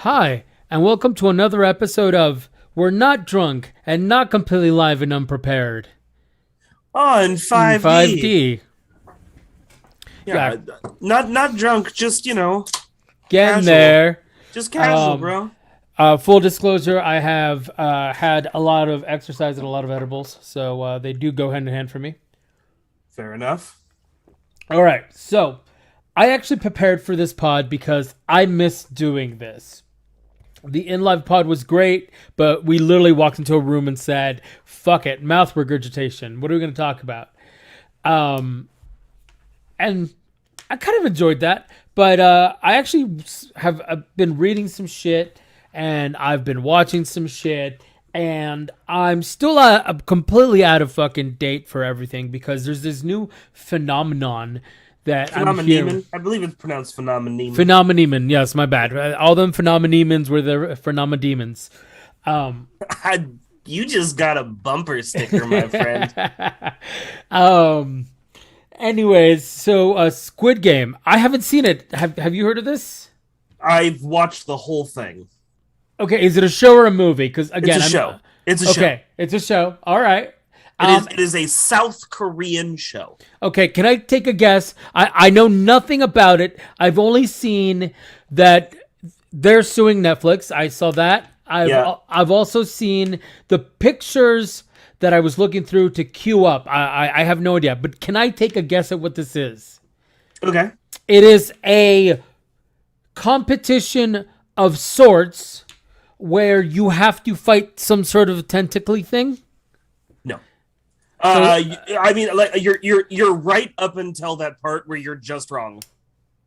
Hi, and welcome to another episode of We're Not Drunk and Not Completely Live and Unprepared Oh, in in 5D. 5D. Yeah, Yeah, not drunk, just getting casual. there. Just casual, Um, bro. Full disclosure, I have had a lot of exercise and a lot of edibles, so they do go hand in hand for me. Fair enough. All right, so I actually prepared for this pod because I miss doing this. The in live pod was great, but we literally walked into a room and said, fuck it, mouth regurgitation. What are we going to talk about? Um, and I kind of enjoyed that, but I actually have been reading some shit and I've been watching some shit. And I'm still completely out of fucking date for everything because there's this new phenomenon that I'm hearing. Phenomenon. I believe it's pronounced phenomenon. Phenomenemon, yes, my bad. All them phenomenemons were the phenomenedemons. Um, You just got a bumper sticker, my friend. um. Anyways, so Squid Game. I haven't seen it. Have you heard of this? I've watched the whole thing. Okay, is it a show or a movie? Because It's again, a I'm show. It's a show. okay. It's a show. All right. It is Um. it is a South Korean show. Okay. Can I take a guess? I know nothing about it. I've only seen that they're suing Netflix. I saw that. Yeah. I've also seen the pictures that I was looking through to queue up. I have no idea, but can I take a guess at what this is? Okay. It is a competition of sorts where you have to fight some sort of tentacly thing. No. So I mean, like you're right up until that part where you're just wrong.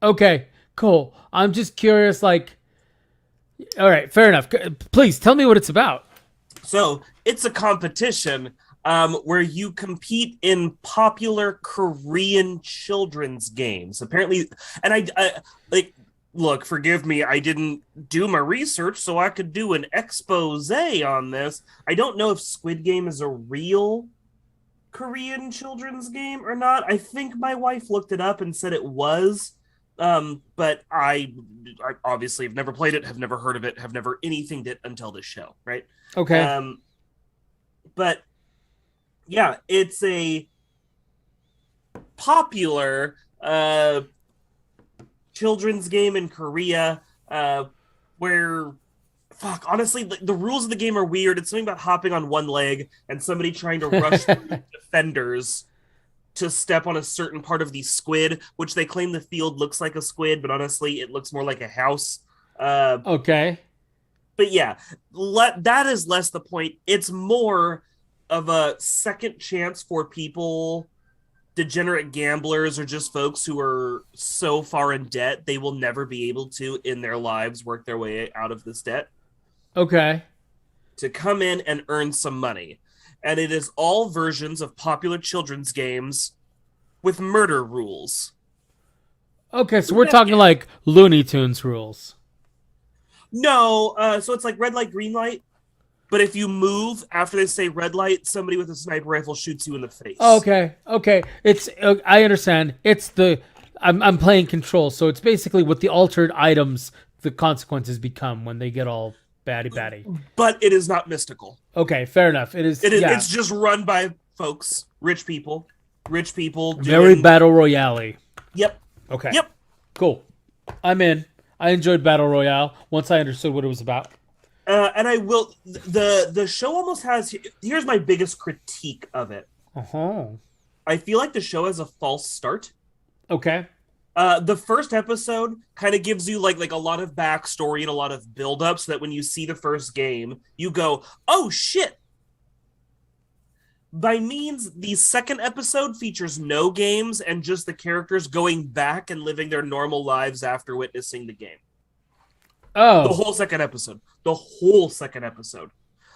okay, cool. I'm just curious. Like, all right, fair enough. Please tell me what it's about. So it's a competition where you compete in popular Korean children's games. Apparently, and I like. Look, forgive me, I didn't do my research, so I could do an expose on this. I don't know if Squid Game is a real Korean children's game or not. I think my wife looked it up and said it was. But I obviously have never played it, have never heard of it, have never anything did until this show, right? Okay. Um, but yeah, it's a popular children's game in Korea where fuck honestly the rules of the game are weird. It's something about hopping on one leg and somebody trying to rush through defenders to step on a certain part of the squid, which they claim the field looks like a squid, but honestly it looks more like a house. Okay. But yeah, that is less the point. It's more of a second chance for people, degenerate gamblers, or just folks who are so far in debt they will never be able to in their lives work their way out of this debt, Okay. to come in and earn some money. And it is all versions of popular children's games with murder rules. Okay. So we're talking like Looney Tunes rules. No, so it's like red light, green light. But if you move after they say red light, somebody with a sniper rifle shoots you in the face. Okay. Okay. It's I understand. It's the I'm playing control, so it's basically what the altered items the consequences become when they get all batty batty. But it is not mystical. Okay, fair enough. It is. Yeah, It's just run by folks, rich people very doing. battle royale. Yep, Okay, yep. cool. I'm in. I enjoyed battle royale once I understood what it was about. And I will. The show almost has. Here's my biggest critique of it. Oh. I feel like the show has a false start. Okay. The first episode kind of gives you like a lot of backstory and a lot of build up, so that when you see the first game, you go, "Oh shit!" By means, the second episode features no games and just the characters going back and living their normal lives after witnessing the game. The Oh. whole second episode. The whole second episode.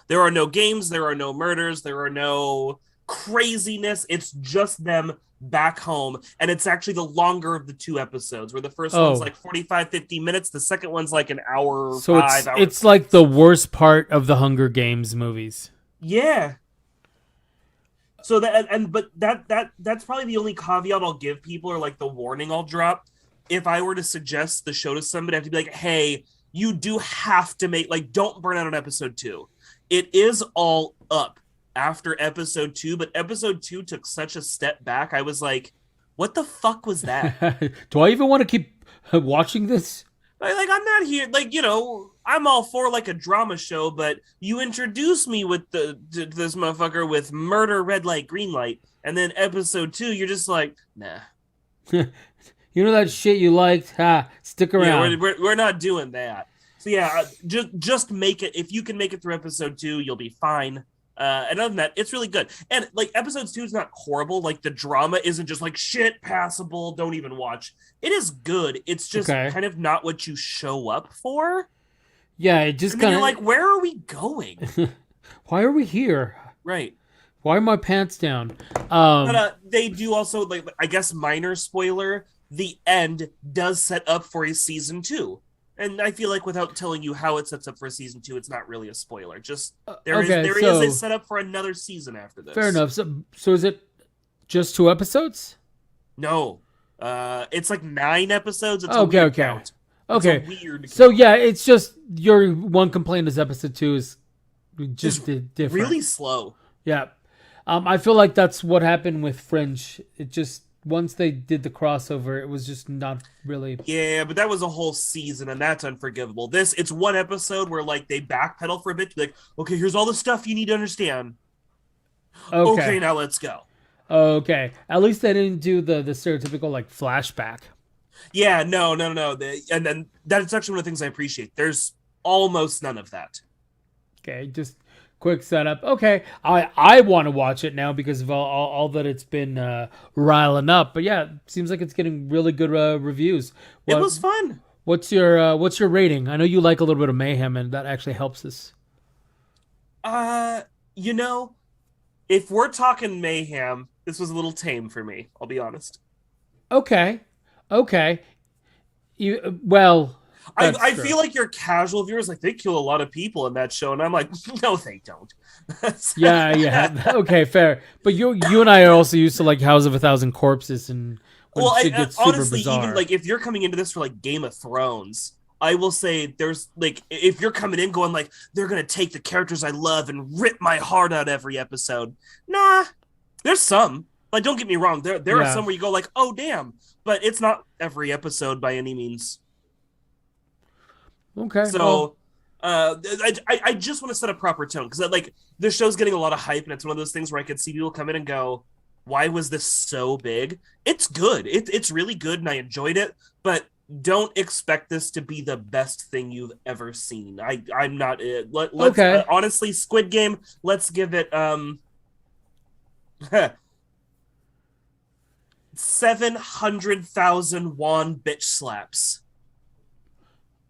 There are no games, there are no murders, there are no craziness. It's just them back home. And it's actually the longer of the two episodes, where the first one's Oh. like 45, 50 minutes. The second one's like an hour, So it's 5 hours. it's like the worst part of the Hunger Games movies. Yeah. So that's probably the only caveat I'll give people, or like the warning I'll drop. If I were to suggest the show to somebody, I have to be like, hey, you do have to make, like, don't burn out on episode 2. It is all up after episode 2, but episode 2 took such a step back. I was like, what the fuck was that? Do I even want to keep watching this? Like, I'm not here, like, I'm all for like a drama show, but you introduce me with this motherfucker with murder, red light, green light, and then episode 2, you're just like, nah. You know that shit you liked? Ha, stick around. Yeah, we're not doing that. So yeah, just make it. If you can make it through episode 2, you'll be fine. And other than that, it's really good. And like episode 2 is not horrible. Like the drama isn't just like shit passable. Don't even watch. It is good. It's just kind of not what you show up for. Yeah, it just kind of like, where are we going? Why are we here? Right. Why are my pants down? But they do also, like, I guess, minor spoiler. The end does set up for a season 2. And I feel like without telling you how it sets up for a season 2, it's not really a spoiler. Just there is a setup for another season after this. Fair enough. So is it just 2 episodes? No, it's like 9 episodes. It's okay. Count. Okay. It's a weird so yeah, it's just your one complaint is episode 2 is just different. Really slow. Yeah. I feel like that's what happened with Fringe. It just once they did the crossover, it was just not really. Yeah, but that was a whole season, and that's unforgivable. It's one episode where like they backpedal for a bit, like, okay, here's all the stuff you need to understand. Okay, now let's go. Okay, at least they didn't do the stereotypical like flashback. Yeah, no. And then that's actually one of the things I appreciate. There's almost none of that. Okay, just quick setup. Okay, I want to watch it now because of all that it's been riling up. But yeah, it seems like it's getting really good reviews. It was fun. What's your rating? I know you like a little bit of mayhem, and that actually helps us. If we're talking mayhem, this was a little tame for me. I'll be honest. Okay. I feel like your casual viewers, like, they kill a lot of people in that show, and I'm like, no, they don't. yeah. Okay, fair. But you and I are also used to like House of a Thousand Corpses, and shit gets super honestly, bizarre. even like if you're coming into this for like Game of Thrones, I will say there's like if you're coming in going like they're gonna take the characters I love and rip my heart out every episode. Nah, there's some. Like, don't get me wrong. There are some where you go like, oh damn, but it's not every episode by any means. Okay. So, I just want to set a proper tone because like this show's getting a lot of hype, and it's one of those things where I could see people come in and go, "Why was this so big?" It's good. It's really good, and I enjoyed it. But don't expect this to be the best thing you've ever seen. I'm not. Let's honestly, Squid Game. Let's give it 700,000 won bitch slaps.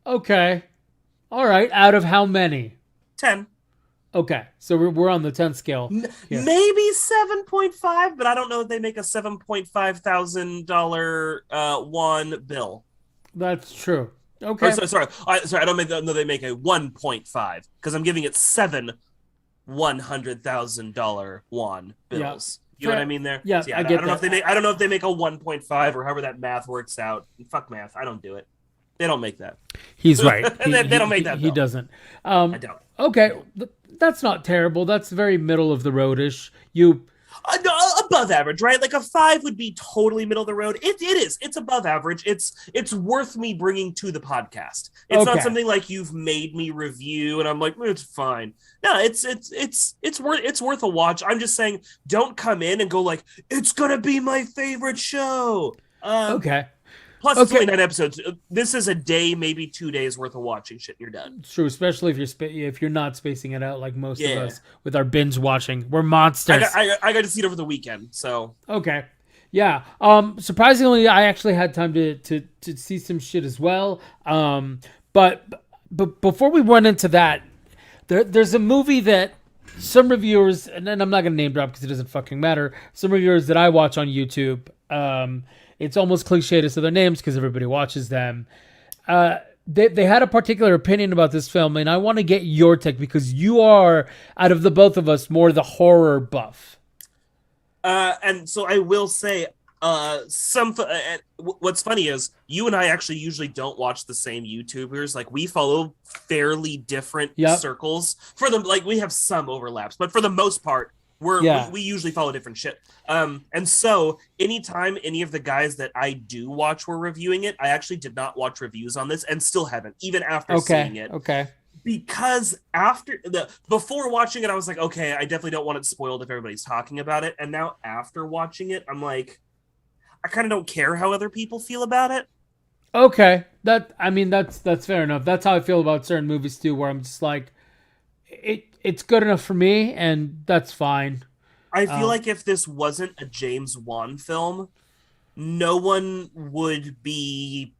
Okay. All right. Out of how many? 10. Okay. So we're on the 10 scale. Maybe 7.5, but I don't know if they make a $7,500 won bill. That's true. Okay. Sorry. I don't know they make a 1.5 because I'm giving it 7 $100,000 won bills. You know what I mean there? Yeah, so I get that. I don't know if they make a 1.5 or however that math works out. Fuck math. I don't do it. They don't make that. He's right. They don't make that. He doesn't. I don't. Okay, that's not terrible. That's very middle of the roadish. Above average, right? Like a 5 would be totally middle of the road. It is. It's above average. It's worth me bringing to the podcast. It's not something like you've made me review, and I'm like, it's fine. No, it's worth a watch. I'm just saying, don't come in and go like, it's gonna be my favorite show. Okay. Plus, it's only 9 episodes. This is a day, maybe 2 days worth of watching shit, and you're done. True, especially if you're not spacing it out like most of us with our binge watching. We're monsters. I got to see it over the weekend, so okay, yeah. Surprisingly, I actually had time to see some shit as well. But before we run into that, there's a movie that some reviewers, and I'm not gonna name drop because it doesn't fucking matter. Some reviewers that I watch on YouTube. It's almost cliche to say their names because everybody watches them. They had a particular opinion about this film, and I want to get your take because you are, out of the both of us, more the horror buff. And so I will say, What's funny is you and I actually usually don't watch the same YouTubers. Like we follow fairly different Yep. circles. For them, like we have some overlaps, but for the most part, Yeah. we usually follow different shit. And so anytime any of the guys that I do watch were reviewing it, I actually did not watch reviews on this and still haven't, even after seeing Okay. it. Okay. Because before watching it, I was like, okay, I definitely don't want it spoiled if everybody's talking about it. And now after watching it, I'm like, I kind of don't care how other people feel about it. Okay. That's fair enough. That's how I feel about certain movies too, where I'm just like, it's good enough for me, and that's fine. I feel Um, like if this wasn't a James Wan film, no one would be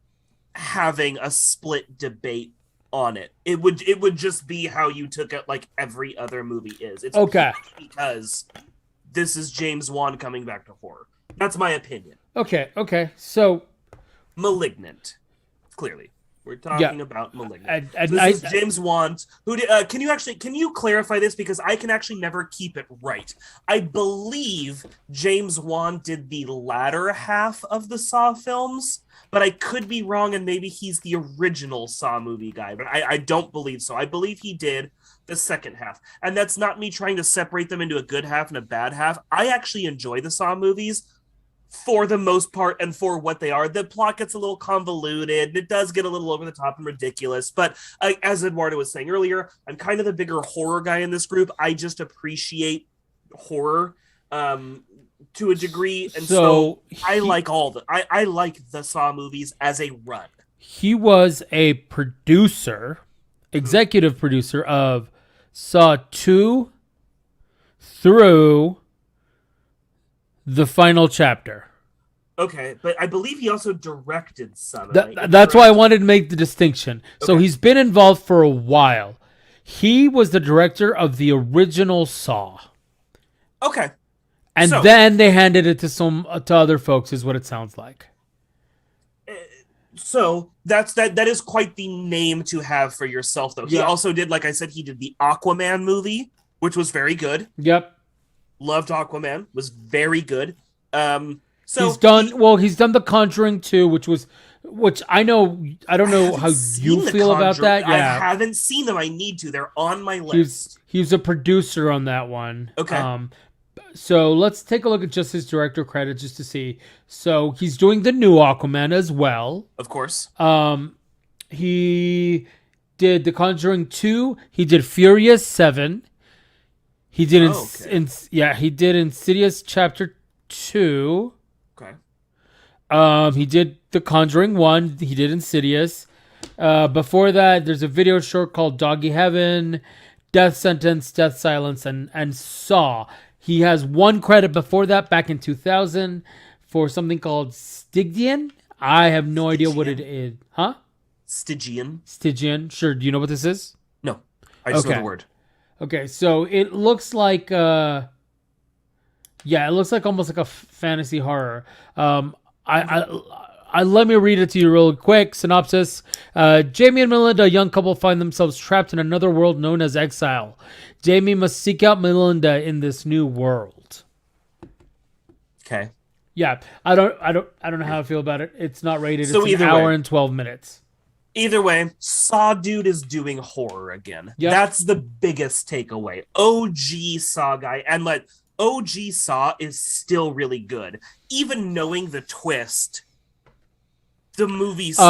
having a split debate on it. It would just be how you took it like every other movie is. It's okay. because this is James Wan coming back to horror. That's my opinion. Okay. Okay. So Malignant, clearly. We're yeah, talking about Malignant. and So this I is James Wan. Can you clarify this because I can actually never keep it right. I believe James Wan did the latter half of the Saw films, but I could be wrong, and maybe he's the original Saw movie guy. But I don't believe so. I believe he did the second half, and that's not me trying to separate them into a good half and a bad half. I actually enjoy the Saw movies for the most part and for what they are. The plot gets a little convoluted. It does get a little over the top and ridiculous. But as Eduardo was saying earlier, I'm kind of the bigger horror guy in this group. I just appreciate horror to a degree. And so I like I like the Saw movies as a run. he was a producer, executive producer of Saw 2 through the final chapter. Okay, but I believe he also directed some. That's why I wanted to make the distinction. So Okay. he's been involved for a while. He was the director of the original Saw. Okay. And So, then they handed it to other folks, is what it sounds like. that is quite the name to have for yourself, though. He Yeah. also did, like I said, he did the Aquaman movie, which was very good. Yep. Loved Aquaman, was very good. So He's done The Conjuring 2, which I don't know how you feel about that. I Yeah. haven't seen them. I need to. They're on my He was, list. he was a producer on that one. Okay. So let's take a look at just his director credits just to see. So he's doing the new Aquaman as well. Of course. He did The Conjuring 2. He did Furious 7. He did he did Insidious Chapter 2. Okay. He did The Conjuring 1. He did Insidious. Before that, there's a video short called Doggy Heaven, Death Sentence, Death Silence, and Saw. He has one credit before that, back in 2000, for something called Stygian. I have no idea what it is. Huh? Stygian. Stygian. Sure. Do you know what this is? No. I just know Okay. the word. Okay, so it looks like it looks like almost like a fantasy horror. I let me read it to you real quick. Synopsis: Jamie and Melinda, a young couple, find themselves trapped in another world known as exile. Jamie must seek out Melinda in this new world. Okay. Yeah, I don't know how I feel about it. It's not rated. So It's an either hour way. and 12 minutes. Either way, Saw Dude is doing horror again. Yep. That's the biggest takeaway. OG Saw guy. And like OG Saw is still really good. Even knowing the twist, the movie still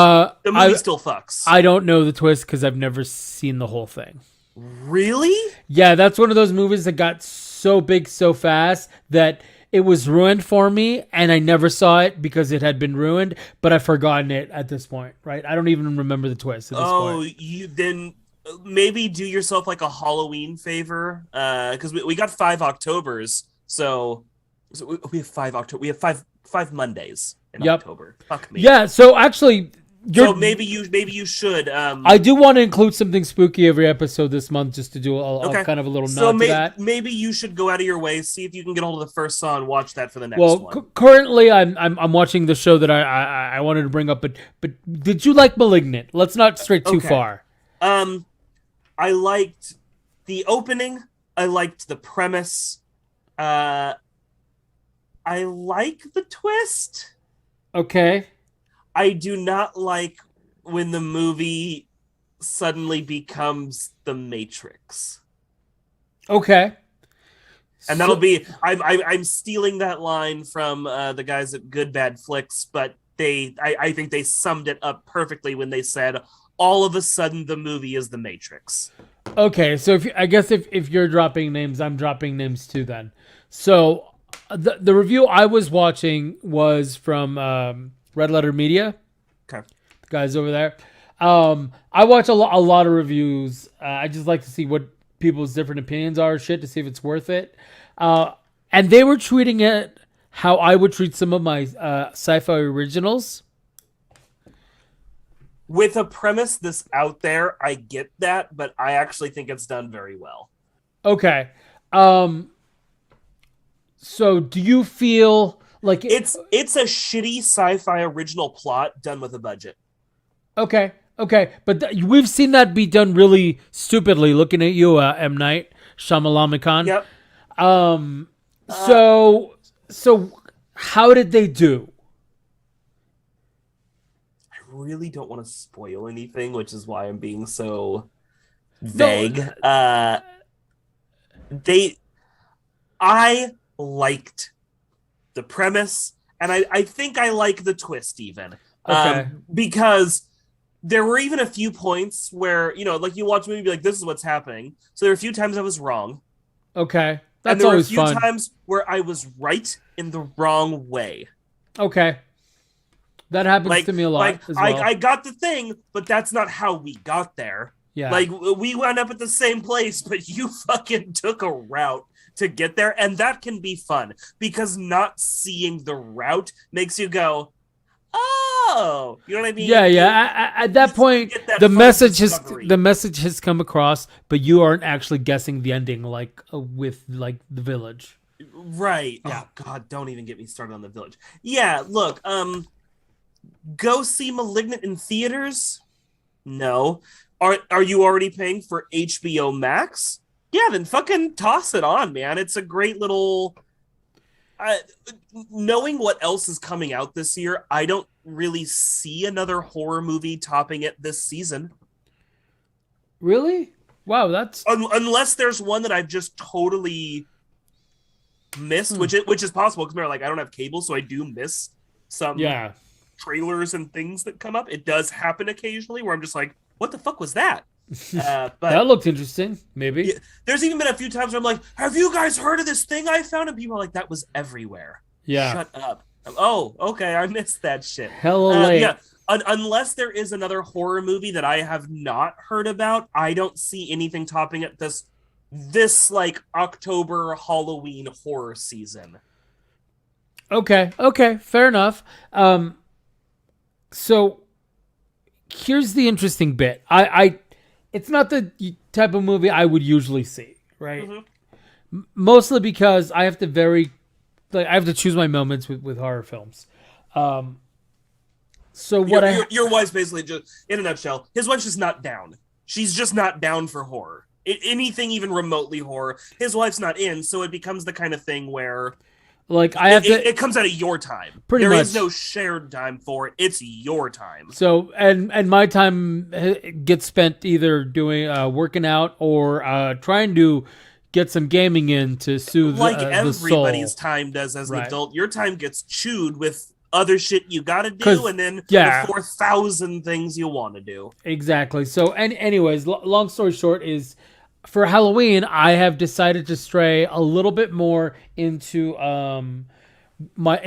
fucks. I don't know the twist because I've never seen the whole thing. Really? Yeah, that's one of those movies that got so big so fast that it was ruined for me, and I never saw it because it had been ruined, but I've forgotten it at this point, right? I don't even remember the twist at this point. You then maybe do yourself like a Halloween favor, because we got 5 Octobers, so we have 5 October. We have five Mondays in October. Fuck me. Yeah, so actually, so maybe you should. I do want to include something spooky every episode this month, just to do a kind of a little nod to that. Maybe you should go out of your way, see if you can get hold of the first Saw and watch that for the next one. Well, currently I'm watching the show that I wanted to bring up, but did you like Malignant? Let's not stray too far. I liked the opening. I liked the premise. I I like the twist. Okay. I do not like when the movie suddenly becomes The Matrix. Okay. And that'll So, be I'm stealing that line from the guys at Good Bad Flicks, but I think they summed it up perfectly when they said all of a sudden the movie is The Matrix. okay. So I guess if you're dropping names, I'm dropping names too then. So the review I was watching was from Red Letter Media, Okay. the guys over there. I watch a lot of reviews. I just like to see what people's different opinions are, shit, to see if it's worth it. And they were treating it how I would treat some of my sci-fi originals. With a premise this out there, I get that, but I actually think it's done very well. Okay. So do you feel like It's a shitty sci-fi original plot done with a budget. okay, okay, but we've seen that be done really stupidly. Looking at you, M Night Shyamalan. Yep. So how did they do? I really don't want to spoil anything, which is why I'm being so vague. No. They I liked the premise, and I think I like the twist even. Okay. Because there were even a few points where, like you watch a movie, be like, this is what's happening. So there were a few times I was wrong. Okay. And That's there were a always few fun. times where I was right in the wrong way. Okay. That happens to me a lot as well. I got the thing, but that's not how we got there. Yeah. Like, we wound up at the same place, but you fucking took a route to get there. And that can be fun because not seeing the route makes you go, oh, you know what I mean? Yeah. At that point, get that the fun message discovery. has come across, but you aren't actually guessing the ending like with like the village. Right. Yeah. Oh God, don't even get me started on the village. Yeah, look, go see Malignant in theaters? No. Are you already paying for HBO Max? Yeah, then fucking toss it on, man. It's a great little knowing what else is coming out this year, I don't really see another horror movie topping it this season. Really? Wow, that's Unless there's one that I've just totally missed, which is possible because remember, like I don't have cable, so I do miss some yeah. trailers and things that come up. It does happen occasionally where I'm just like, what the fuck was that? But That looked interesting. Maybe. yeah, there's even been a few times where I'm like, have you guys heard of this thing I found? And people are like, that was everywhere. Yeah. Shut up. Oh, okay, I missed that shit. Hella late. Yeah, unless there is another horror movie that I have not heard about, I don't see anything topping it this like October Halloween horror season. Okay. Fair enough. So here's the interesting bit. It's not the type of movie I would usually see, right? Mm-hmm. Mostly because I have to I have to choose my moments with horror films. So what Your wife's basically just, in a nutshell, his wife's just not down. She's just not down for horror. Anything even remotely horror, his wife's not in, so it becomes the kind of thing where like I have to it comes out of your time. Pretty There much. is no shared time for it. It's your time. So and my time gets spent either doing working out or trying to get some gaming in to soothe Like the soul. everybody's time does as an Right. adult. Your time gets chewed with other shit you gotta 'Cause, do, and then yeah. the 4,000 things you want to do. Exactly. So anyways, long story short is for Halloween I have decided to stray a little bit more into during my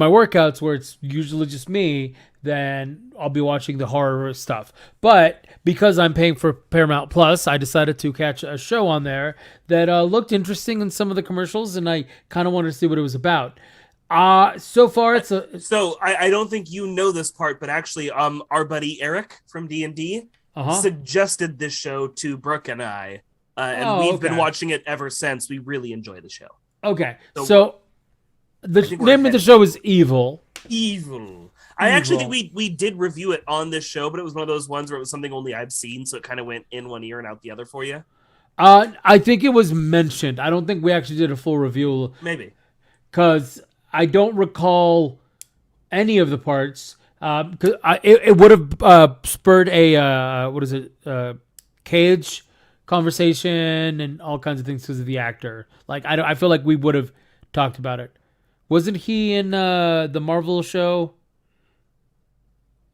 workouts where it's usually just me, then I'll be watching the horror stuff. But because I'm paying for Paramount Plus, I decided to catch a show on there that looked interesting in some of the commercials, and I kind of wanted to see what it was about. So far it's So I don't think you know this part, but actually, our buddy Eric from D&D suggested this show to Brooke and I, and we've been watching it ever since. We really enjoy the show. Okay, so the think we're name of the ahead. show is Evil. Evil. I actually think we did review it on this show, but it was one of those ones where it was something only I've seen, so it kind of went in one ear and out the other for you. I think it was mentioned. I don't think we actually did a full review Maybe. because I don't recall any of the parts because it would have spurred a what is it Cage conversation and all kinds of things because of the actor. Like I feel like we would have talked about it. Wasn't he in the Marvel show?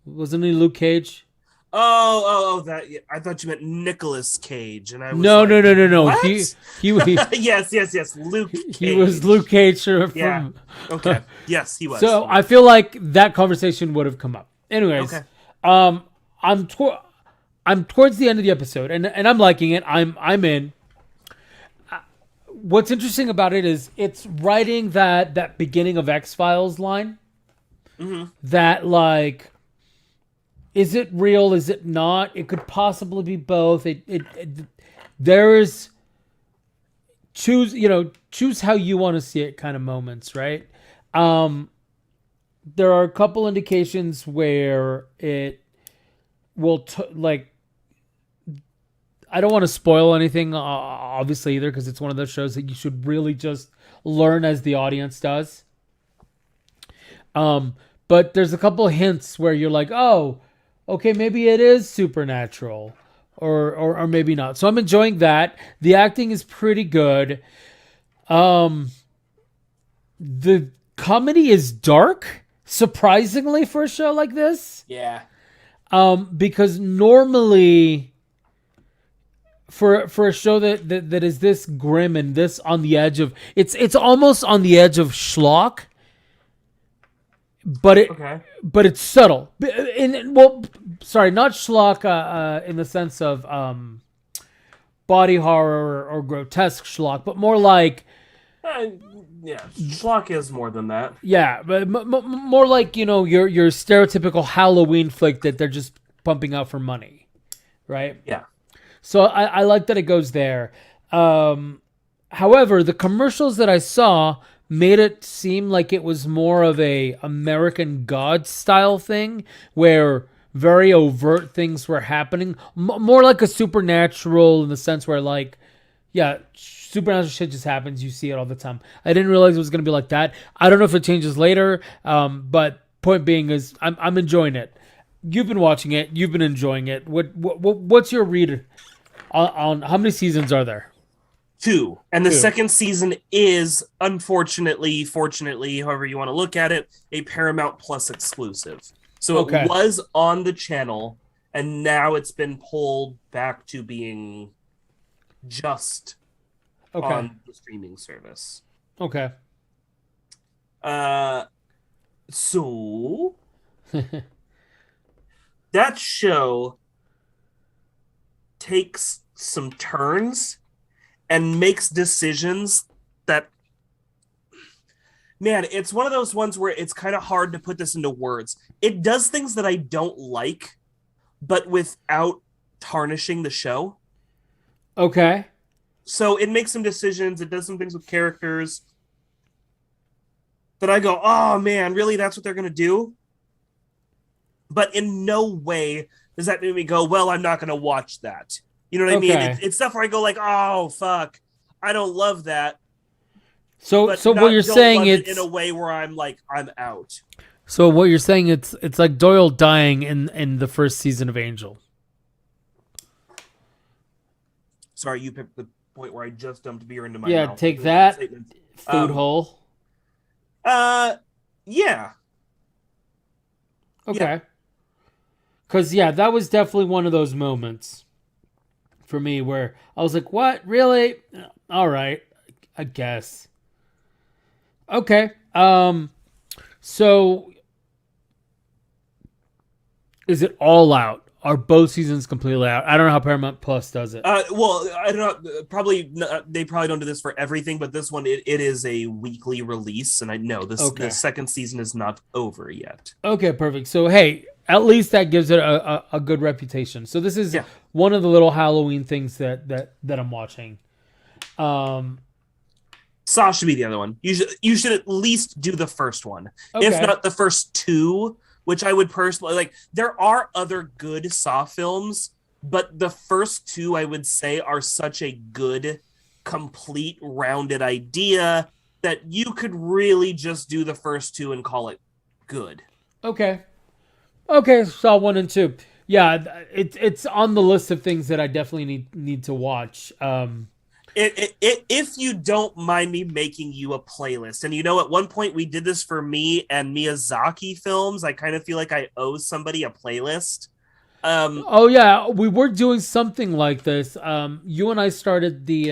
Wasn't he Luke Cage? That I thought you meant Nicolas Cage, and I was No, like, no, no, no, no. what? He Yes, Luke Cage. he was Luke Cage from. Yeah. Okay. Yes, he was. So I feel like that conversation would have come up. Anyways, Okay. I'm towards the end of the episode, and I'm liking it. I'm in. What's interesting about it is it's writing that beginning of X-Files line. Mm-hmm. That like, is it real? Is it not? It could possibly be both. There is choose how you want to see it kind of moments, right? There are a couple indications where it will I don't want to spoil anything, obviously, either, because it's one of those shows that you should really just learn as the audience does. But there's a couple of hints where you're like, oh, okay, maybe it is supernatural, or maybe not. So I'm enjoying that. The acting is pretty good. The comedy is dark, surprisingly, for a show like this. Yeah. Because normally, for a show that is this grim and this on the edge of it's almost on the edge of schlock, but it's subtle. Sorry, not schlock in the sense of body horror or grotesque schlock, but more like schlock is more than that. Yeah, but more like your stereotypical Halloween flick that they're just pumping out for money, right? Yeah. So I like that it goes there. However, the commercials that I saw made it seem like it was more of a American Gods style thing where very overt things were happening. More like a Supernatural in the sense where supernatural shit just happens. You see it all the time. I didn't realize it was going to be like that. I don't know if it changes later, but point being is I'm enjoying it. You've been watching it. You've been enjoying it. What's your read on how many seasons are there? 2. And the 2. second season is, unfortunately, fortunately, however you want to look at it, a Paramount Plus exclusive. So It was on the channel, and now it's been pulled back to being just on the streaming service. Okay. So that show takes some turns and makes decisions that, man, it's one of those ones where it's kind of hard to put this into words. It does things that I don't like, but without tarnishing the show. Okay. So it makes some decisions. It does some things with characters that I go, oh man, really? That's what they're going to do? But in no way does that make me go, well, I'm not going to watch that. You know what I mean? It's stuff where I go like, oh, fuck, I don't love that. So what you're saying it's in a way where I'm like, I'm out. So what you're saying, it's like Doyle dying in the first season of Angel. Sorry, you picked the point where I just dumped beer into my mouth. Yeah, take that, food hole. Yeah. Okay. Because, that was definitely one of those moments for me where I was like, what? Really? All right. I guess. Okay. So is it all out? Are both seasons completely out? I don't know how Paramount Plus does it. Well, I don't know. They probably don't do this for everything, but this one, it is a weekly release, and I know the second season is not over yet. Okay, perfect. So, hey, at least that gives it a good reputation. So this is one of the little Halloween things that I'm watching. Saw should be the other one. You should at least do the first one, if not the first 2. Which I would personally like. There are other good Saw films, but the first 2 I would say are such a good, complete, rounded idea that you could really just do the first two and call it good. Okay. Okay, saw 1 and 2. Yeah, it's on the list of things that I definitely need to watch. If you don't mind me making you a playlist, and at one point we did this for me and Miyazaki films, I kind of feel like I owe somebody a playlist. Oh yeah, we were doing something like this. You and I started the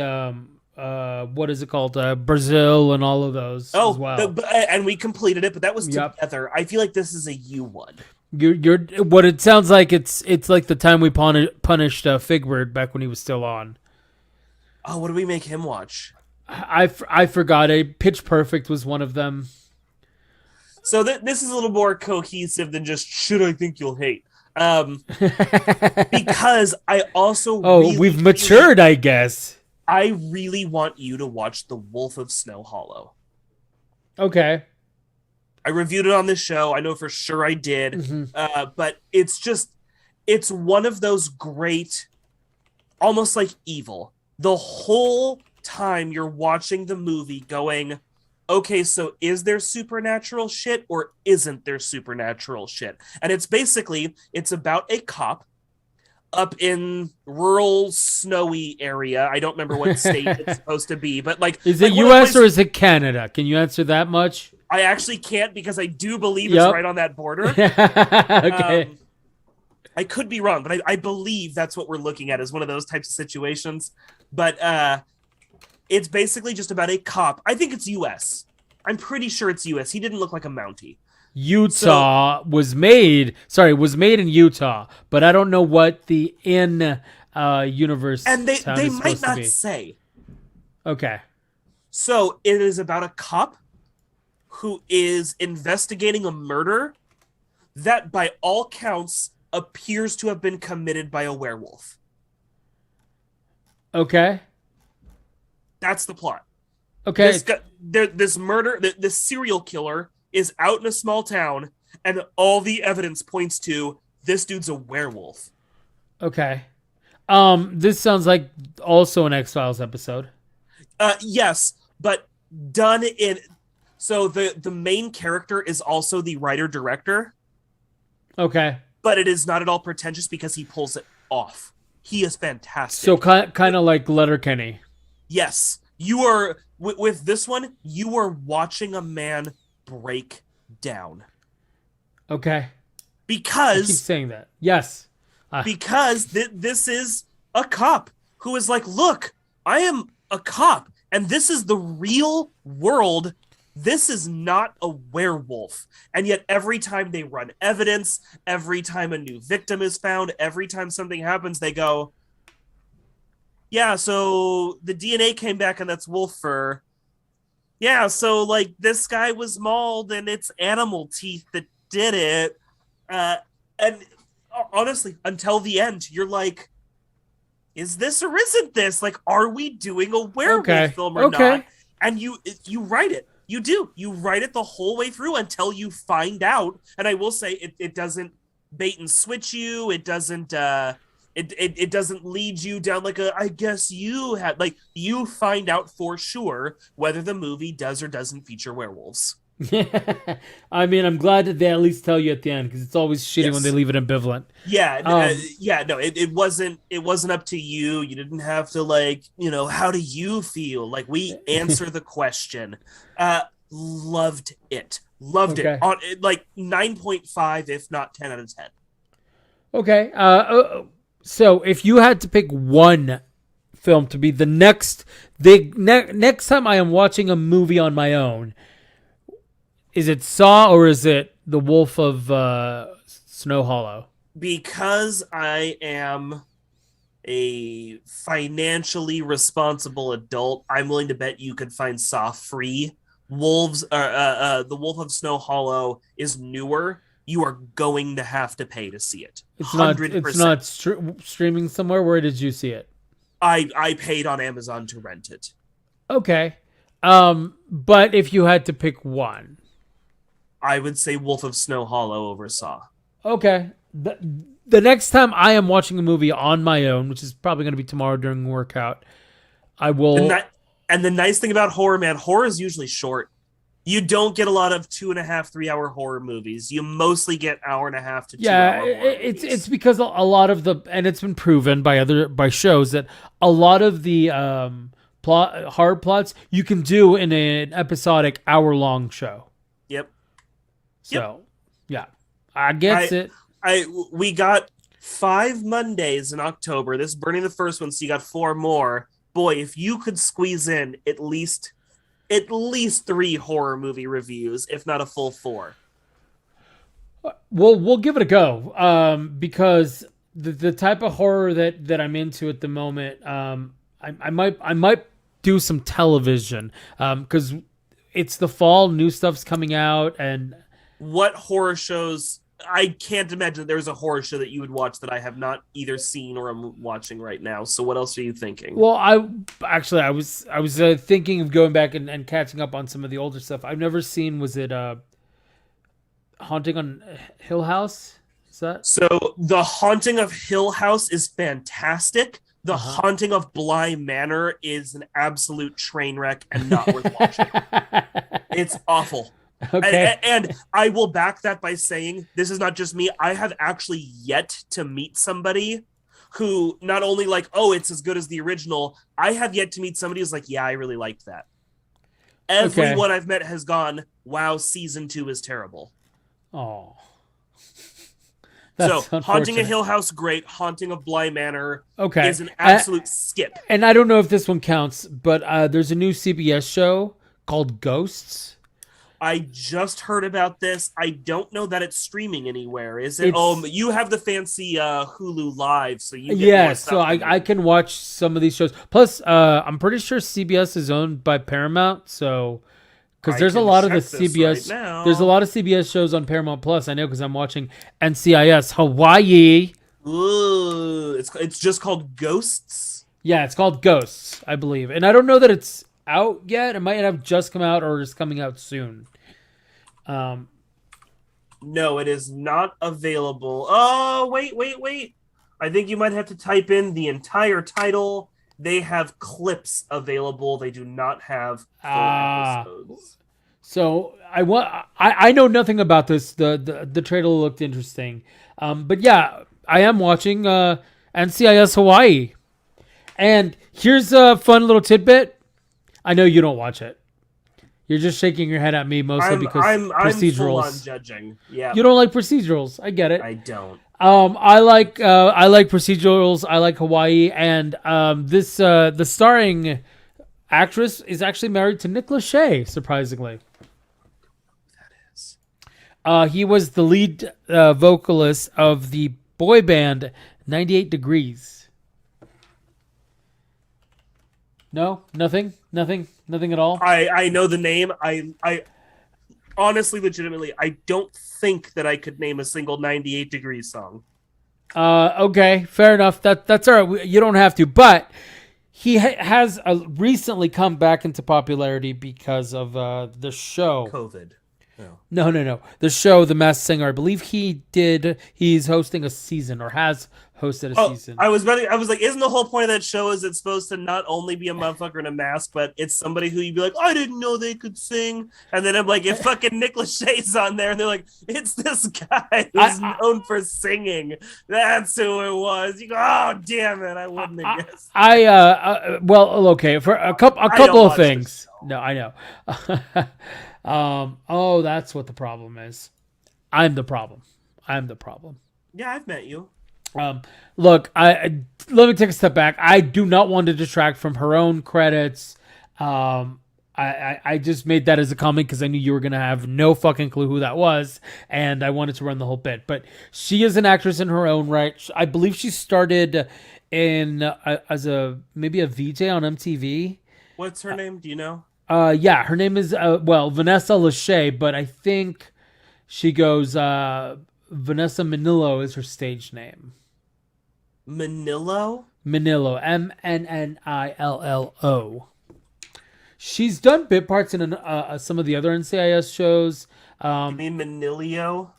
what is it called? Brazil and all of those as well. And we completed it, but that was Yep. together. I feel like this is a you one. You're what it sounds like. It's like the time we punished Figbird back when he was still on. Oh, what did we make him watch? I forgot. Pitch Perfect was one of them. So this is a little more cohesive than just should I think you'll hate. Because I also we've matured, I guess. I really want you to watch The Wolf of Snow Hollow. Okay. I reviewed it on this show. I know for sure I did. Mm-hmm. But it's one of those great, almost like Evil. The whole time you're watching the movie going, okay, so is there supernatural shit or isn't there supernatural shit? And it's about a cop up in rural snowy area. I don't remember what state it's supposed to be, but is it US or is it Canada? Can you answer that much? I actually can't because I do believe it's right on that border. Okay. I could be wrong, but I believe that's what we're looking at is one of those types of situations. But it's basically just about a cop. I think it's US. I'm pretty sure it's US. He didn't look like a Mountie. Utah was made in Utah, but I don't know what the universe and they is might not be. say. Okay. So it is about a cop who is investigating a murder that by all counts appears to have been committed by a werewolf. Okay. That's the plot. Okay. This murder, this serial killer is out in a small town, and all the evidence points to this dude's a werewolf. Okay. This sounds like also an X-Files episode. Yes, but done in... So the main character is also the writer-director. Okay. But it is not at all pretentious because he pulls it off. He is fantastic. So kind of like Letterkenny. Yes. You are... With this one, you are watching a man break down. Okay. Because... I keep saying that. Yes. Because this is a cop who is like, look, I am a cop, and this is the real world. This is not a werewolf. And yet every time they run evidence, every time a new victim is found, every time something happens, they go, yeah, so the DNA came back and that's wolf fur. Yeah, so like this guy was mauled and it's animal teeth that did it. And honestly, until the end, you're like, is this or isn't this? Like, are we doing a werewolf film or not? And you write it. You do. You write it the whole way through until you find out. And I will say it doesn't bait and switch you. It doesn't it doesn't lead you down like I guess you had, like, you find out for sure whether the movie does or doesn't feature werewolves. I mean, I'm glad that they at least tell you at the end, because it's always shitty when they leave it ambivalent. Yeah, no, it wasn't up to you. You didn't have to, like, how do you feel? Like, we answer the question. Loved it. It. On like 9.5, if not 10 out of 10. Okay. So if you had to pick one film to be the next time I am watching a movie on my own, is it Saw or is it The Wolf of Snow Hollow? Because I am a financially responsible adult, I'm willing to bet you could find Saw free. The Wolf of Snow Hollow is newer. You are going to have to pay to see it. 100%. It's not streaming somewhere. Where did you see it? I paid on Amazon to rent it. Okay. But if you had to pick one, I would say Wolf of Snow Hollow over Saw. Okay. The next time I am watching a movie on my own, which is probably going to be tomorrow during workout, I will... And the nice thing about horror, man, horror is usually short. You don't get a lot of 2.5, 3 hour horror movies. You mostly get hour and a half to 2 hour horror it's movies. it's because a lot of the, and it's been proven by shows that a lot of the horror plots you can do in an episodic hour-long show. Yep. So, yeah, I guess it. We got 5 Mondays in October. This is burning the first one, so you got 4 more. Boy, if you could squeeze in at least 3 horror movie reviews, if not a full 4. We'll give it a go, because the type of horror that I'm into at the moment, I might do some television, because it's the fall, new stuff's coming out, and What horror shows? I can't imagine there's a horror show that you would watch that I have not either seen or am watching right now. So what else are you thinking? well, I was thinking of going back and catching up on some of the older stuff. I've never seen. Was it Haunting on Hill House? Is that? So The Haunting of Hill House is fantastic. The Uh-huh. Haunting of Bly Manor is an absolute train wreck and not worth watching. It's awful. Okay. And I will back that by saying this is not just me. I have actually yet to meet somebody who not only like, oh, it's as good as the original. I have yet to meet somebody who's like, yeah, I really liked that. Everyone I've met has gone, wow, season 2 is terrible. Oh. So Haunting of Hill House, great. Haunting of Bly Manor is an absolute skip. And I don't know if this one counts, but there's a new CBS show called Ghosts. I just heard about this. I don't know that it's streaming anywhere. Is it? Oh, you have the fancy Hulu Live, so you get more stuff so I can watch some of these shows. Plus, I'm pretty sure CBS is owned by Paramount, so because there's a lot of the CBS, there's a lot of CBS shows on Paramount Plus. I know because I'm watching NCIS Hawaii. Ooh, it's just called Ghosts. Yeah, it's called Ghosts, I believe, and I don't know that it's out yet. It might have just come out or is coming out soon. No, it is not available. Oh, wait. I think you might have to type in the entire title. They have clips available. They do not have full episodes. So I know nothing about this. The trailer looked interesting. But yeah, I am watching NCIS Hawaii. And here's a fun little tidbit. I know you don't watch it. You're just shaking your head at me mostly because I'm procedurals. full on judging. Yeah, you don't like procedurals. I get it. I don't. I like procedurals. I like Hawaii, and the starring actress is actually married to Nick Lachey. Surprisingly, That is. he was the lead vocalist of the boy band 98 Degrees. No, nothing at all. I know the name. I honestly, legitimately, I don't think that I could name a single 98 Degrees song. Okay, fair enough. That's all right. You don't have to, but he has recently come back into popularity because of the show. COVID. No. The show, The Masked Singer. I believe he's hosting a season or has hosted a season. I was like, isn't the whole point of that show is it's supposed to not only be a motherfucker in a mask, but it's somebody who you'd be like, I didn't know they could sing. And then I'm like, if fucking Nick Lachey's on there, and they're like, it's this guy who's known for singing. That's who it was. You go, oh damn it, I wouldn't have guessed. Well, okay, for a couple of things. No, I know. Oh, that's what the problem is. I'm the problem. Yeah, I've met you. Look, let me take a step back. I do not want to detract from her own credits. I just made that as a comment because I knew you were going to have no fucking clue who that was, and I wanted to run the whole bit. But she is an actress in her own right. I believe she started as maybe a VJ on MTV. What's her name? Do you know? Yeah, her name is Vanessa Lachey, but I think she goes Vanessa Manillo is her stage name. Manillo, MNNILLO. She's done bit parts in some of the other NCIS shows. you mean Manilio?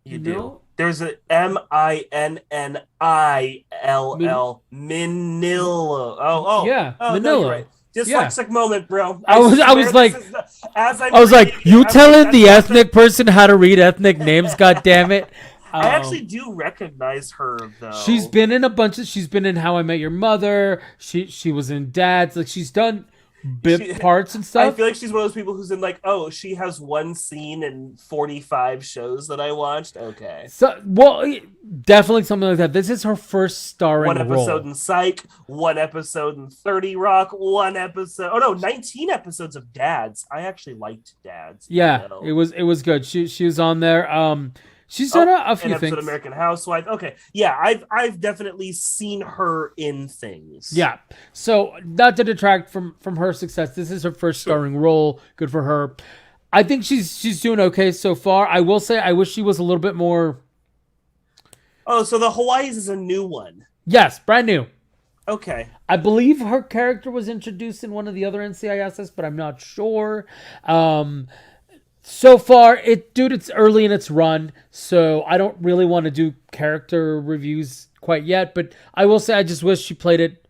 You do. There's a Minnill. Manila. Yeah, Oh, no, you're Manila. right. Yeah. Dyslexic moment, bro. I was I swear was like this is as I was like, you I'm like, telling that's the not the. ethnic person how to read ethnic names, god damn it. I actually Um do recognize her she's though. been in a bunch of she's been in How I Met Your Mother. She was in Dad's. Like she's done She, bit parts and I stuff. feel like she's one of those people who's in like, oh, she has one scene in 45 shows that I watched. Okay. So well definitely something like that. This is her first One starring episode role. in Psych, one episode in 30 Rock, one episode. Oh no, 19 episodes of Dads. I actually liked Dads, even Yeah, though. it was good. She was on there. She's done Oh, a an few episode of things. American Housewife. Okay, yeah, I've definitely seen her in things. Yeah. So not to detract from her success, this is her first Sure. starring role. Good for her. I think she's doing okay so far. I will say I wish she was a little bit more. Oh, so the Hawaii's is a new one. Yes, brand new. Okay. I believe her character was introduced in one of the other NCISs, but I'm not sure. So far, it's early in its run, so I don't really want to do character reviews quite yet. But I will say I just wish she played it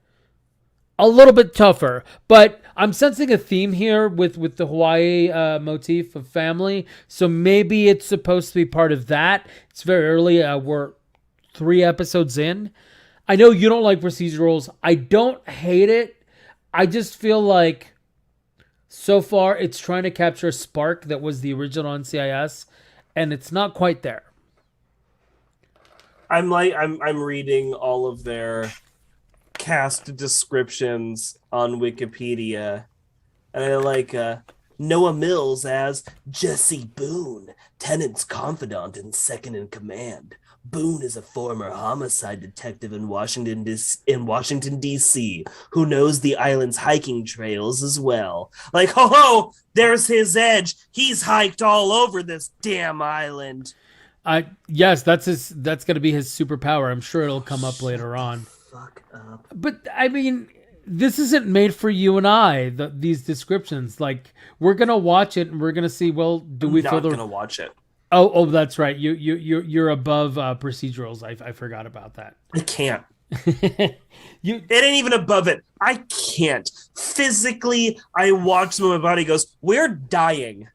a little bit tougher. But I'm sensing a theme here with the Hawaii motif of family, so maybe it's supposed to be part of that. It's very early. We're 3 episodes in. I know you don't like procedurals. I don't hate it. I just feel like so far it's trying to capture a spark that was the original NCIS, and it's not quite there. I'm reading all of their cast descriptions on Wikipedia, and I like Noah Mills as Jesse Boone, Tennant's confidant and second in command. Boone is a former homicide detective in Washington D.C. who knows the island's hiking trails as well. Like, ho, there's his edge. He's hiked all over this damn island. Yes, that's gonna be his superpower. I'm sure it'll come up Shut later the on. fuck up. But I mean, this isn't made for you and I. These descriptions, like we're gonna watch it and we're gonna see. Well, do I'm we feel not the? gonna watch it. Oh, that's right. You're above procedurals. I forgot about that. I can't. you It ain't even above it. I can't. Physically, I watch them and my body goes, we're dying.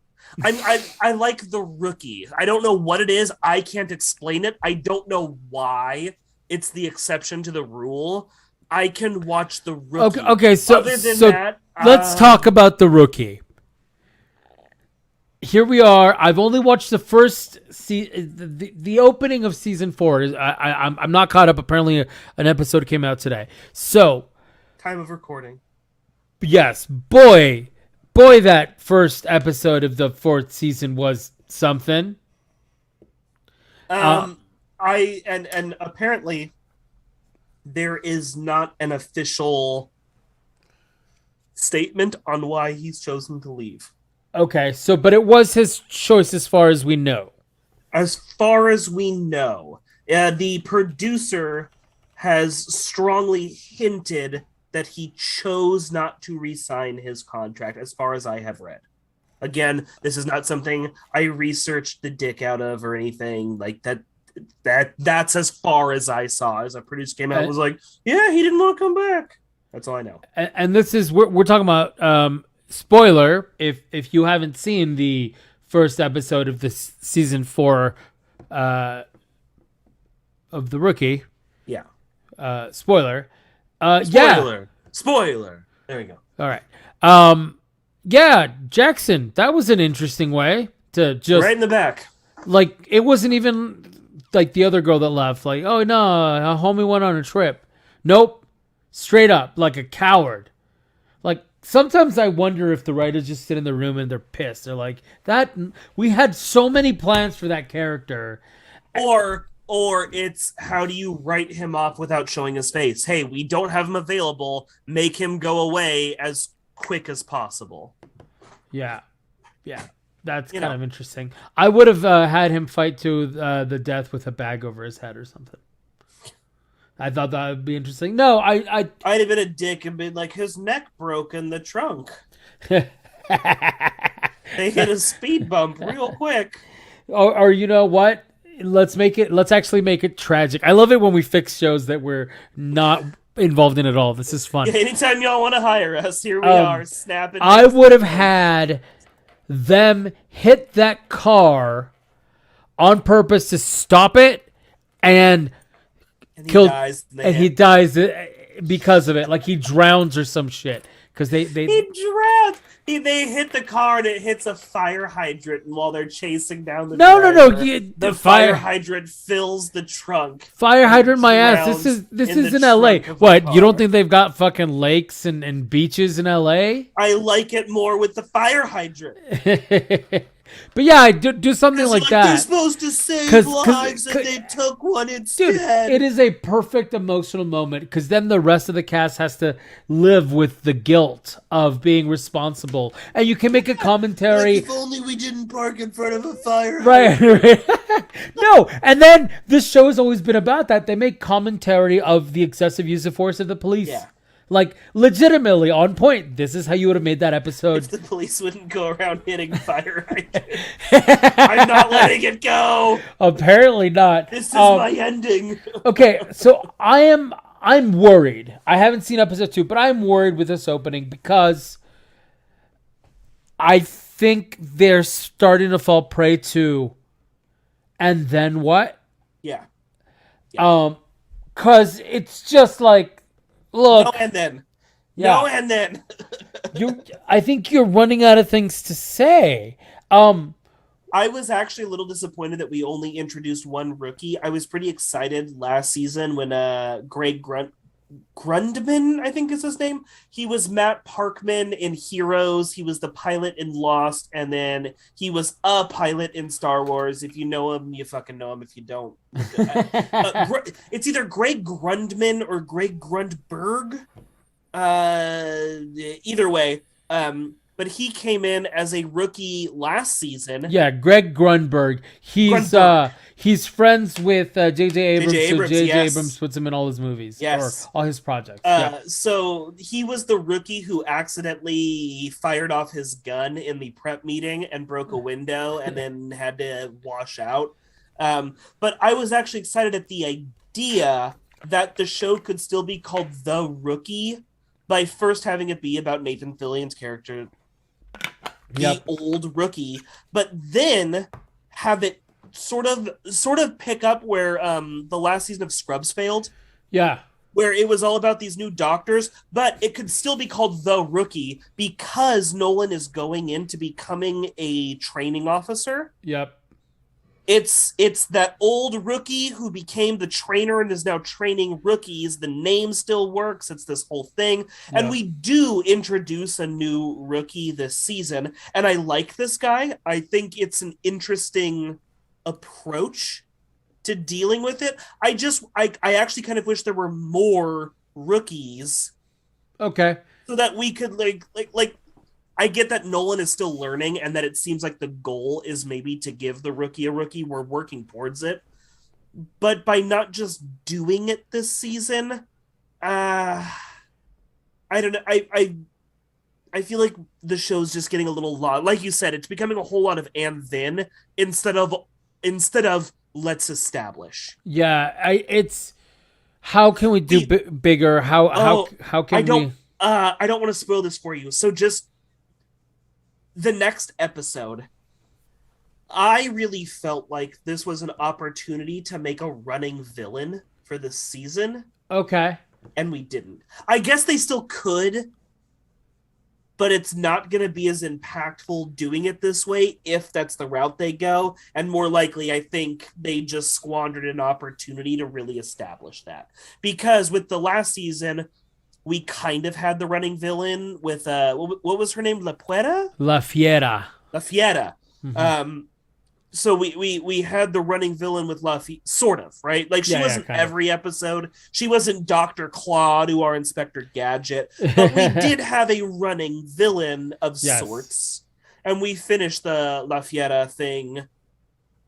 I like The Rookie. I don't know what it is. I can't explain it. I don't know why it's the exception to the rule. I can watch The Rookie. okay? So Other than so that, let's talk about The Rookie. Here we are. I've only watched the first the opening of season 4. I'm not caught up. Apparently, an episode came out today. So time of recording. yes, that first episode of the 4th season was something. I and apparently there is not an official statement on why he's chosen to leave. Okay, so but it was his choice as far as we know. As far as we know, the producer has strongly hinted that he chose not to re-sign his contract, as far as I have read. Again, this is not something I researched the dick out of or anything like that. That's as far as I saw. As a producer came out, and was like, yeah, he didn't want to come back. That's all I know. And this is we're talking about spoiler if you haven't seen the first episode of this season 4 of The Rookie. Yeah. Spoiler. Spoiler. Yeah. Spoiler. There we go. All right. Yeah, Jackson. That was an interesting way to just Right in the back. like it wasn't even like the other girl that left. Like, oh no, a homie went on a trip. Nope. Straight up, like a coward. Like sometimes I wonder if the writers just sit in the room and they're pissed. They're like, that we had so many plans for that character. Or it's how do you write him off without showing his face? Hey, we don't have him available. Make him go away as quick as possible. Yeah. That's You kind know. of interesting. I would have had him fight to the death with a bag over his head or something. I thought that would be interesting. No, I'd have been a dick and been like, his neck broke in the trunk. They hit a speed bump real quick. or you know what? let's actually make it tragic. I love it when we fix shows that we're not involved in at all. This is fun. Yeah, anytime y'all want to hire us, here we Um, are, snapping. I would have had them hit that car on purpose to stop it and and he killed, dies. and he dies because of it. Like he drowns or some shit. Because they He drowns. They hit the car and it hits a fire hydrant, and while they're chasing down the driver, the fire hydrant fills the trunk. Fire hydrant my ass. This is in LA. What? You don't think they've got fucking lakes and beaches in LA? I like it more with the fire hydrant. But yeah, do something like that. They're supposed to save lives, and they took one instead. Dude, it is a perfect emotional moment because then the rest of the cast has to live with the guilt of being responsible, and you can make a commentary. Like if only we didn't park in front of a fire. Right. No, and then this show has always been about that. They make commentary of the excessive use of force of the police. Yeah. Like, legitimately on point. This is how you would have made that episode. If the police wouldn't go around hitting fire hydrants. I'm not letting it go. Apparently not. This is my ending. Okay, so I'm worried. I haven't seen episode 2, but I'm worried with this opening because I think they're starting to fall prey to and then what? Yeah. Cause it's just like, look. No and then. Yeah. No and then. I think you're running out of things to say. I was actually a little disappointed that we only introduced one rookie. I was pretty excited last season when Greg Grundman, I think is his name. He was Matt Parkman in Heroes. He was the pilot in Lost, and then he was a pilot in Star Wars. If you know him, you fucking know him. If you don't, it's either Greg Grundman or Greg Grundberg. Either way, but he came in as a rookie last season. Yeah, Greg Grunberg. He's friends with J.J. Abrams. J.J. Abrams puts him in all his movies. Yes. Or all his projects. So he was the rookie who accidentally fired off his gun in the prep meeting and broke a window and then had to wash out. But I was actually excited at the idea that the show could still be called The Rookie by first having it be about Nathan Fillion's character, the old rookie, but then have it sort of pick up where the last season of Scrubs failed. Yeah. Where it was all about these new doctors, but it could still be called The Rookie because Nolan is going into becoming a training officer. Yep. It's that old rookie who became the trainer and is now training rookies. The name still works. It's this whole thing. And Yeah. we do introduce a new rookie this season. And I like this guy. I think it's an interesting approach to dealing with it. I actually kind of wish there were more rookies. Okay. So that we could like I get that Nolan is still learning and that it seems like the goal is maybe to give the rookie a rookie. We're working towards it. But by not just doing it this season, I don't know. I feel like the show's just getting a little lot. Like you said, it's becoming a whole lot of and then instead of let's establish. Yeah, it's how can we do bigger? How can we? I don't want to spoil this for you. So just the next episode, I really felt like this was an opportunity to make a running villain for this season. Okay. And we didn't. I guess they still could, but it's not going to be as impactful doing it this way if that's the route they go. And more likely, I think they just squandered an opportunity to really establish that. Because with the last season, we kind of had the running villain with, what was her name? La Fiera. La Fiera. Mm-hmm. So we had the running villain with Luffy, sort of, right? Like, she wasn't every episode. She wasn't Dr. Claude or Inspector Gadget. But we did have a running villain of sorts. And we finished the La Fiera thing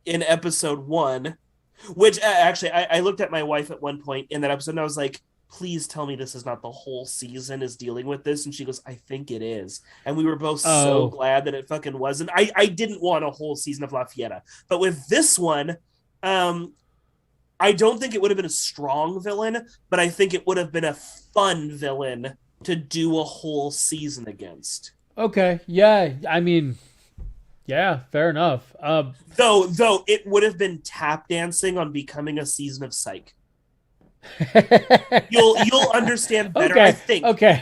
in episode 1. Which, actually, I looked at my wife at one point in that episode, and I was like, please tell me this is not the whole season is dealing with this. And she goes, I think it is. And we were both so glad that it fucking wasn't. I didn't want a whole season of La Fiera. But with this one, Um, I don't think it would have been a strong villain, but I think it would have been a fun villain to do a whole season against. Okay, yeah, I mean, yeah, fair enough. Though it would have been tap dancing on becoming a season of Psych. You'll understand better. Okay, I think okay.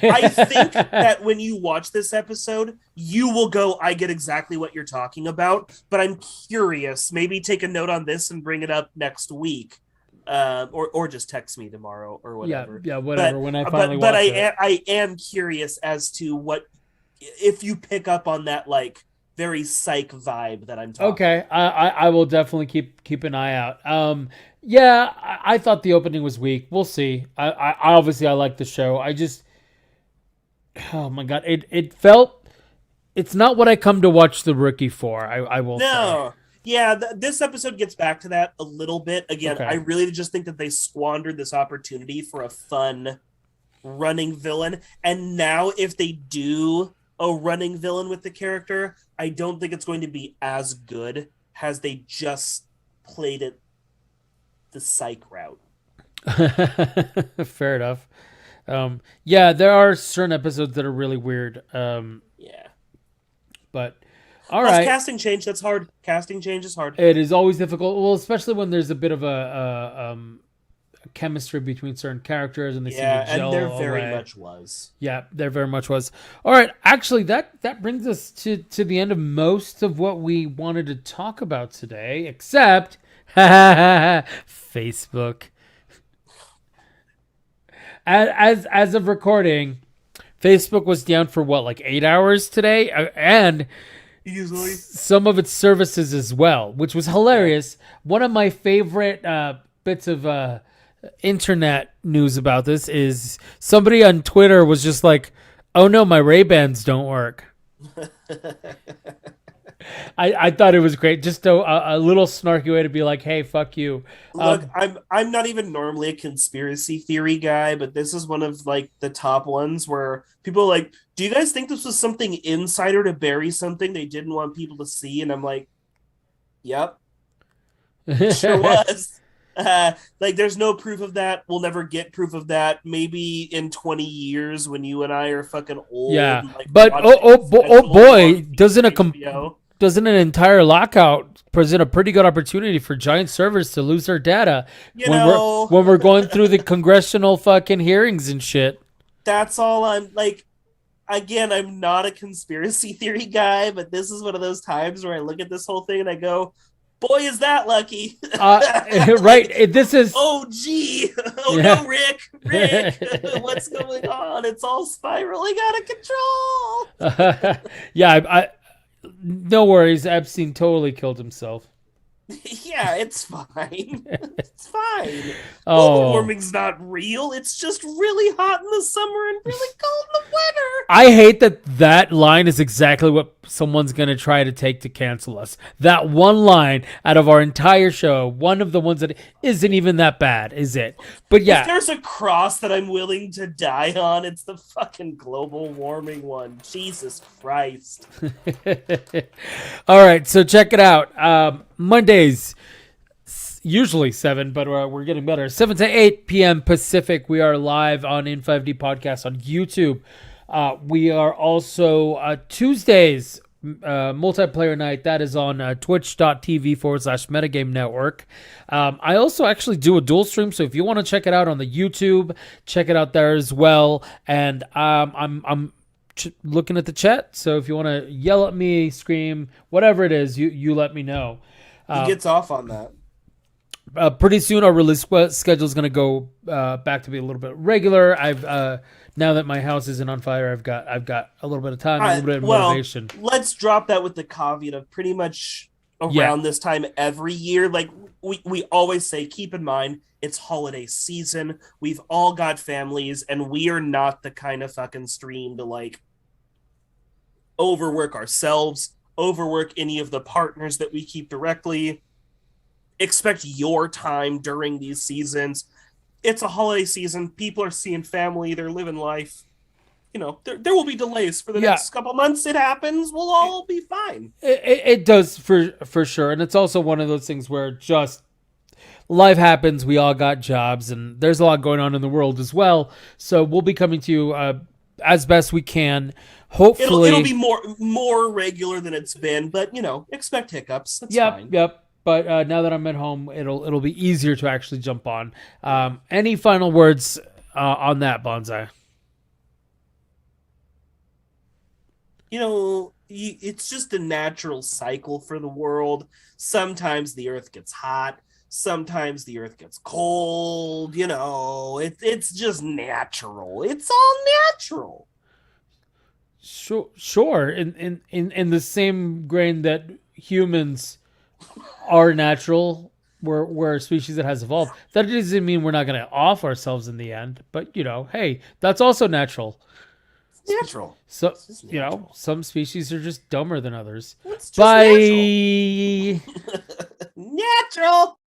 that when you watch this episode, you will go, I get exactly what you're talking about, but I'm curious. Maybe take a note on this and bring it up next week. Or just text me tomorrow or Yeah, whatever. yeah, whatever. But When I finally but watch it. I am curious as to what if you pick up on that like very psych vibe that I'm talking Okay, I will definitely keep an eye out. Yeah, I thought the opening was weak. We'll see. I obviously I like the show. I just, oh my god, it felt it's not what I come to watch The Rookie for. I will say. No. Yeah, this episode gets back to that a little bit. Again, I Okay. really just think that they squandered this opportunity for a fun running villain. And now, if they do a running villain with the character, I don't think it's going to be as good as they just played it the psych route. Fair enough. Yeah, there are certain episodes that are really weird. Yeah. But all Plus, right. casting change, that's hard. Casting change is hard. It is always difficult. Well, especially when there's a bit of a chemistry between certain characters and they seem to Yeah, and gel there very away. much was. Yeah, there very much was. All right, actually, that brings us to the end of most of what we wanted to talk about today, except Facebook. As of recording, Facebook was down for what, like 8 hours today, and Easily. some of its services as well, which was Yeah. hilarious. One of my favorite bits of internet news about this is somebody on Twitter was just like, "Oh no, my Ray-Bans don't work." I thought it was great, just a little snarky way to be like, "Hey, fuck you." Look, I'm not even normally a conspiracy theory guy, but this is one of like the top ones where people are like, "Do you guys think this was something insider to bury something they didn't want people to see?" And I'm like, "Yep, it sure was." Like, there's no proof of that. We'll never get proof of that. Maybe in 20 years when you and I are fucking old Yeah, and like but watching oh specials boy, on HBO. doesn't an entire lockout present a pretty good opportunity for giant servers to lose their data You know, when we're going through the congressional fucking hearings and shit? that's all I'm like. Again, I'm not a conspiracy theory guy, but this is one of those times where I look at this whole thing and I go, boy, is that lucky. Right. Like, This is oh, gee. Oh, yeah. no, Rick. What's going on? It's all spiraling out of control. Yeah. No worries. Epstein totally killed himself. Yeah, it's fine. It's fine. Global Oh, warming's not real. It's just really hot in the summer and really cold in the winter. I hate that line is exactly what someone's going to try to take to cancel us. That one line out of our entire show, one of the ones that isn't even that bad, is it? But If yeah. there's a cross that I'm willing to die on, it's the fucking global warming one. Jesus Christ. All right, so check it out. Mondays, usually 7, but we're getting better. 7 to 8 p.m. Pacific. We are live on In5D Podcast on YouTube. We are also Tuesdays, multiplayer night. That is on twitch.tv/metagame network. I also actually do a dual stream, so if you want to check it out on the YouTube, check it out there as well. And I'm looking at the chat, so if you want to yell at me, scream, whatever it is, you let me know. He gets off on that. Pretty soon our release schedule is going to go back to be a little bit regular. I've now that my house isn't on fire, I've got a little bit of time, a little bit of motivation. Let's drop that with the caveat of pretty much around Yeah. this time every year. Like we always say, keep in mind it's holiday season. We've all got families, and we are not the kind of fucking stream to like overwork ourselves, overwork any of the partners that we keep directly. Expect your time during these seasons. It's a holiday season. People are seeing family. They're living life. You know, there will be delays for the Yeah. next couple months. It happens. We'll all be fine. It does for sure, and it's also one of those things where just life happens. We all got jobs, and there's a lot going on in the world as well. So we'll be coming to you as best we can. Hopefully, It'll be more regular than it's been, but expect hiccups. That's fine. Yep. But now that I'm at home, it'll be easier to actually jump on. Any final words on that, Bonsai? It's just a natural cycle for the world. Sometimes the earth gets hot, sometimes the earth gets cold. It's just natural. It's all natural. Sure. In the same grain that humans are natural, we're a species that has evolved. That doesn't mean we're not going to off ourselves in the end. But hey, that's also natural. Natural. So It's just natural. some species are just dumber than others. It's just Bye. natural. Natural.